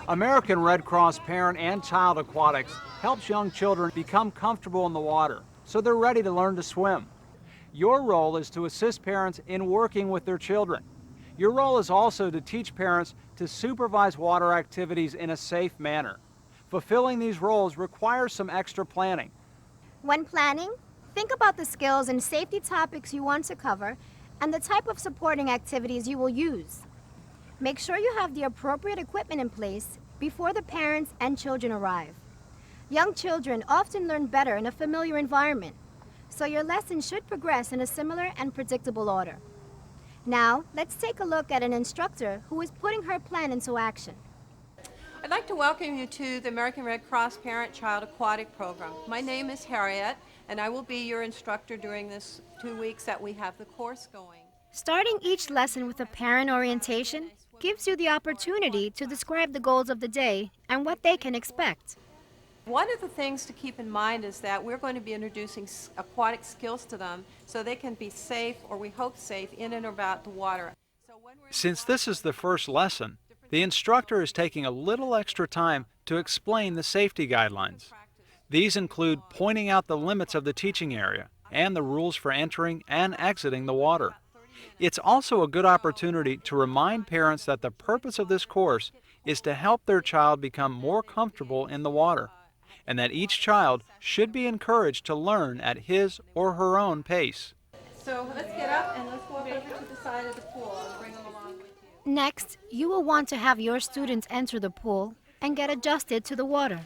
American Red Cross Parent and Child Aquatics helps young children become comfortable in the water so they're ready to learn to swim. Your role is to assist parents in working with their children. Your role is also to teach parents to supervise water activities in a safe manner. Fulfilling these roles requires some extra planning. When planning, think about the skills and safety topics you want to cover and the type of supporting activities you will use. Make sure you have the appropriate equipment in place before the parents and children arrive. Young children often learn better in a familiar environment, so your lesson should progress in a similar and predictable order. Now, let's take a look at an instructor who is putting her plan into action. I'd like to welcome you to the American Red Cross Parent-Child Aquatic Program. My name is Harriet, and I will be your instructor during this 2 weeks that we have the course going. Starting each lesson with a parent orientation gives you the opportunity to describe the goals of the day and what they can expect. One of the things to keep in mind is that we're going to be introducing aquatic skills to them so they can be safe, or we hope safe, in and about the water. Since this is the first lesson, the instructor is taking a little extra time to explain the safety guidelines. These include pointing out the limits of the teaching area and the rules for entering and exiting the water. It's also a good opportunity to remind parents that the purpose of this course is to help their child become more comfortable in the water, and that each child should be encouraged to learn at his or her own pace. So let's get up and let's walk over to the side of the pool and bring them along with you. Next, you will want to have your students enter the pool and get adjusted to the water.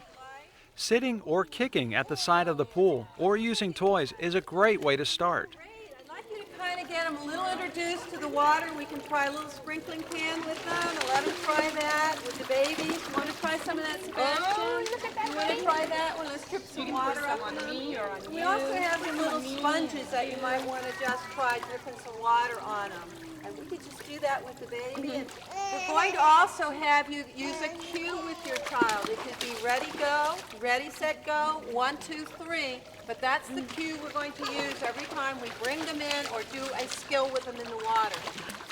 Sitting or kicking at the side of the pool or using toys is a great way to start. I'd like you to kind of get them a little introduced to the water. We can try a little sprinkling can with them and let them try that with the babies. You want to try some of that, Sebastian? Oh, look at that You want to try that one? Let's drip some water up on me or on you. We also have some little sponges that you might want to just try dripping some water on them. And we could just do that with the baby. And we're going to also have you use a cue with your child. It could be ready, go, ready, set, go, 1, 2, 3. But that's the cue we're going to use every time we bring them in or do a skill with them in the water.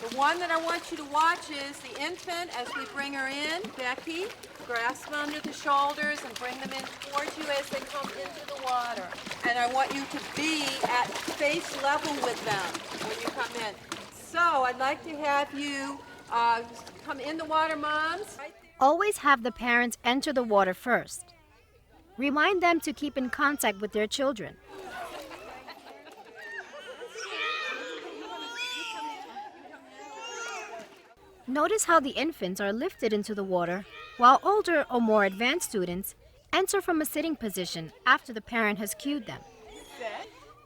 The one that I want you to watch is the infant as we bring her in. Becky, grasp them under the shoulders and bring them in towards you as they come into the water. And I want you to be at face level with them when you come in. So I'd like to have you come in the water, moms. Always have the parents enter the water first. Remind them to keep in contact with their children. Notice how the infants are lifted into the water, while older or more advanced students enter from a sitting position after the parent has cued them.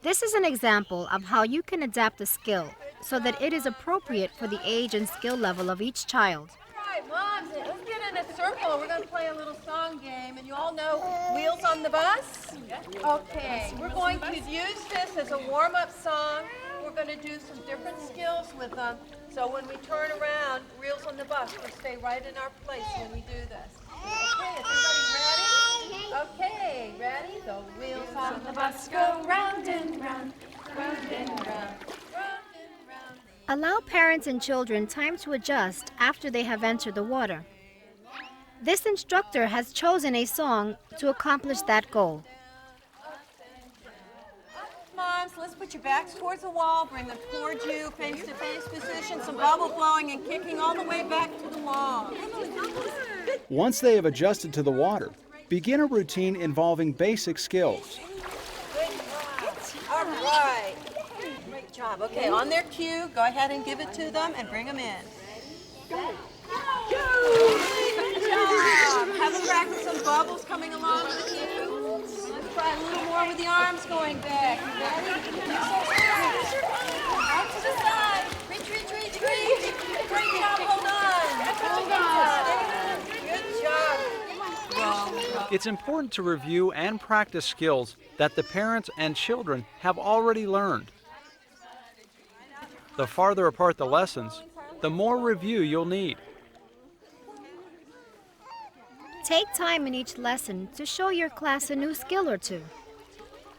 This is an example of how you can adapt a skill so that it is appropriate for the age and skill level of each child. All right, moms, let's get in a circle. We're going to play a little song game, and you all know Wheels on the Bus? Okay, we're going to use this as a warm-up song. We're going to do some different skills with them. So when we turn around, Wheels on the Bus will stay right in our place when we do this. Okay, is everybody ready? Okay, ready? The wheels on the bus go round and round, round and round, round and round. Allow parents and children time to adjust after they have entered the water. This instructor has chosen a song to accomplish that goal. Moms, let's put your backs towards the wall, bring them towards you, face-to-face position, some bubble blowing and kicking all the way back to the wall. Once they have adjusted to the water, begin a routine involving basic skills. All right. Great job. Okay, on their cue, go ahead and give it to them and bring them in. Go. Good job. Have them practice some bubbles coming along with you. Let's try a little more with the arms going back. You ready? Out to the side. Reach, reach, reach, reach. Great job. Hold on. Hold on. Good job. It's important to review and practice skills that the parents and children have already learned. The farther apart the lessons, the more review you'll need. Take time in each lesson to show your class a new skill or two.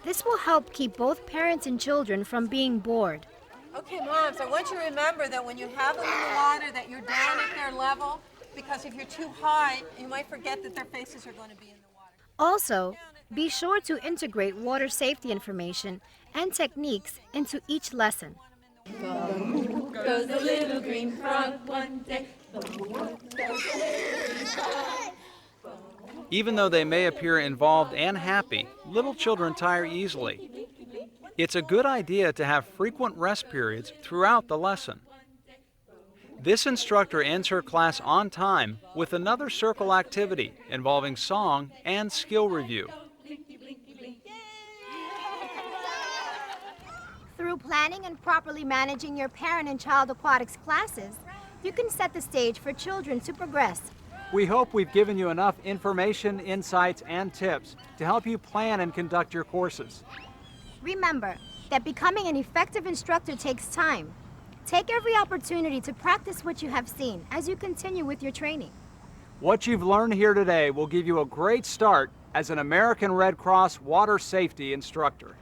This will help keep both parents and children from being bored. Okay, moms, I want you to remember that when you have them in the water, that you're down at their level. because if you're too high, you might forget that their faces are going to be in the water. Also, be sure to integrate water safety information and techniques into each lesson. Goes the little green frog one day. Even though they may appear involved and happy, little children tire easily. It's a good idea to have frequent rest periods throughout the lesson. This instructor ends her class on time with another circle activity involving song and skill review. Through planning and properly managing your parent and child aquatics classes, you can set the stage for children to progress. We hope we've given you enough information, insights, and tips to help you plan and conduct your courses. Remember that becoming an effective instructor takes time. Take every opportunity to practice what you have seen as you continue with your training. What you've learned here today will give you a great start as an American Red Cross water safety instructor.